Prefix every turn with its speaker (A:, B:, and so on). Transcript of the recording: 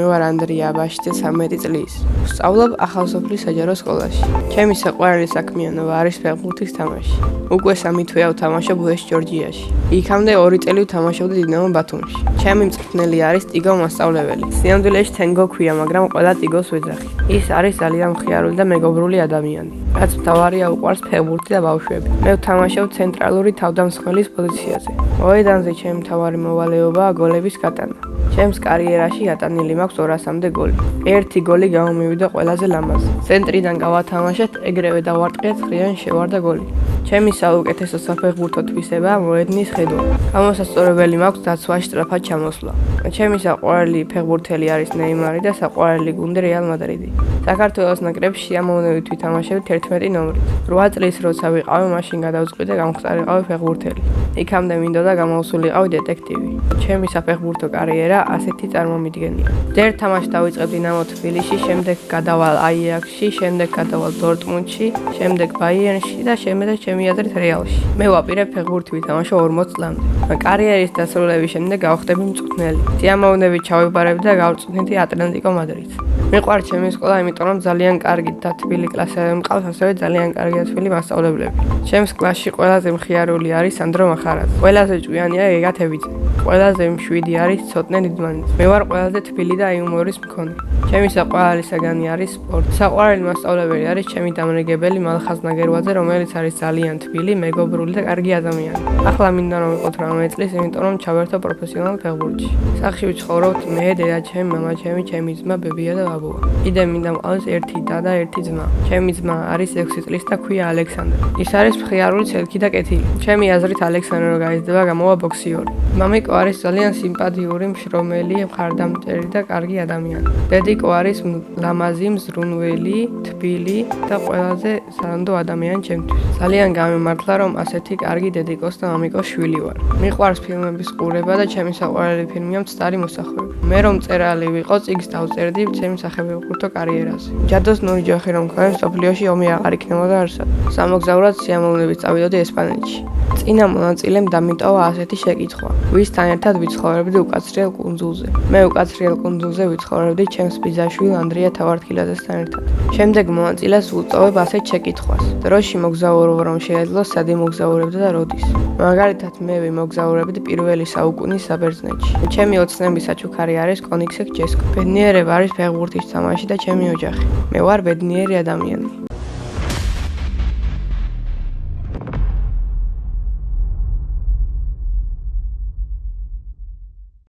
A: მე ვარ ანდრია აბაშიძე 13 წლის. ვსწავლობ ახალსოფლის საჯარო სკოლაში. ჩემი საყვარელი საქმიანობა არის ფეხბურთის თამაში. უკვე 3 თვეა ვთამაშობ ვესტ ჯორჯიაში. იქამდე 2 წელი ვთამაშობდი დინამო ბათუმში. ჩემი მწვრთნელი არის ტიგო მასწავლებელი. სინამდვილეში თენგო ქვია, მაგრამ ყველა ტიგოს ვეძახი. ის არის ძალიან მხიარული და მეგობრული ადამიანი. რაც მთავარია უყვარს ფეხბურთი და ბავშვები. მე ვთამაშობ ცენტრალური თავდამსხმელის პოზიციაზე. მოედანზე ჩემი მთავარი მოვალეობაა გოლების გატანა. ჩემს კარიერაში ატანილი მაქვს 200-მდე გოლი. ერთი გოლი გამომივიდა ყველაზე ლამაზი. ცენტრიდან გავათამაშეთ, ეგრევე დავარტყიეთ ღრიან შევარდა გოლი. ჩემი საუკეთესო საფეხბურთო თვისებაა მოედნის ხედვა. გამოსასწორებელი მაქვს დაცვაში სწრაფად ჩამოსვლა. ჩემი საყვარელი ფეხბურთელი არის ნეიმარი და საყვარელი გუნდი რეალ მადრიდი. საქართველოს ნაკრებში სიამოვნებით ვითამაშებთ 11 ნომრით. 8 წლის როცა ვიყავი, მაშინ გადავწყვიტე და გამხდარიყავი ფეხბურთელი. იქამდე მინდოდა გამოვსულიყავი დეტექტივი. ჩემი საფეხბურთო კარიერა ასეთი წარმომიდგენია. ერთ თამაშს დავიწყებ დინამო თბილისში, შემდეგ გადავალ აიაქსში, შემდეგ გადავალ დორტმუნდში, შემდეგ ბაიერნში და შემდეგ ჩემი აზრით რეალში. მე ვაპირებ ფეხბურთი ვითამაშო 40 წლამდე. კარიერის დასრულების შემდეგ გავხდები მწვრთნელი. სიამოვნებით ჩავიბარებდი და გავწვრთნითი ატლეტიკო მადრიდს. მიყვარს ჩემი სკოლა, იმიტომ რომ ძალიან კარგი და თბილი კლასები მყავს, ასევე ძალიან კარგი და თბილი მასწავლებლები. ჩემს კლასში ყველაზე მხიარული არის სანდრო მახარაძე. ყველაზე ჭკვიანია გეგა თებიძე. ყველაზე მშვიდი არის ცოტნე დიდმანიძე. მე ვარ ყველაზე თბილი და იუმორის მქონე. ჩემი საყვარელი საგანი არის სპორტი. საყვარელი მასწავლებელი არის ჩემი დამრიგებელი მალხაზ ნაგერვაძე, რომელიც არის ძალიან თბილი, მეგობრული და კარგი ადამიანი. ახლა მინდა რომ ვიყოთ 18 წლის, იმიტომ რომ ჩავერთო პროფესიონალ ფეხბურთში. სახლში ვცხოვრობთ მე, დედა ჩემი, მამა ჩემი, ჩემი ძმა, ბებია და ბაბუა. კიდე მინდა მყავს ერთი და და ერთი ძმა. ჩემი ძმა არის 6 წლის და ქვია ალექსანდრე. ის არის მხიარული ცელქი და კეთილი. ჩემი აზრით ალექსანდრე რო გაიზრდება, გამოვა ბოქსიორი. მამიკო არის ძალიან სიმპათიური, მშრომელი, მხარდამჭერი და კარგი ადამიანი. დედიკო არის ლამაზი, მზრუნველი, თბილი და ყველაზე სანდო ადამიანი ჩემთვის. ძალიან გამიმართლა რომ ასეთი კარგი დედიკოს და მამიკოს შვილი ვარ. მიყვარს ფილმების ყურება და ჩემი საყვარელი ფილმია მცდარი მოსახლეობა. მე რომ მწერალი ვიყო, წიგნს დავწერდი ჩემი საფეხბურთო კარიერაზე. ჯადოს ნური ჯოხი რომ მქონე, მსოფლიოში ომი აღარ იქნებოდა არსად. სამოგზაუროდ სიამოვნებით წავიდოდი ესპანეთში. წინა მონაწილემ დამიტოვა ასეთი შეკითხვა: ვისთან ერთად ვიცხოვრებდი უკაცრიელ კუნძულზე? მე უკაცრიელ კუნძულზე ვიცხოვრებდი ჩემს ბიძაშვილ ანდრია თავართხილაძესთან ერთად. შემდეგ მონაწილეს უწოვებ ასეთ შეკითხვას: დროში მოგზაურობ რომ შეეძლო, სად იმოგზაურებდა და როდის? მაგალითად, მე ვიმოგზაურებდი პირველი საუკუნის საბერძნეთში. ჩემი ოცნების საჩუქარი არის კონიქსე ჯესკო. ბედნიერება არის ფეხბურთის თამაში და ჩემი ოჯახი. მე ვარ ბედნიერი ადამიანი.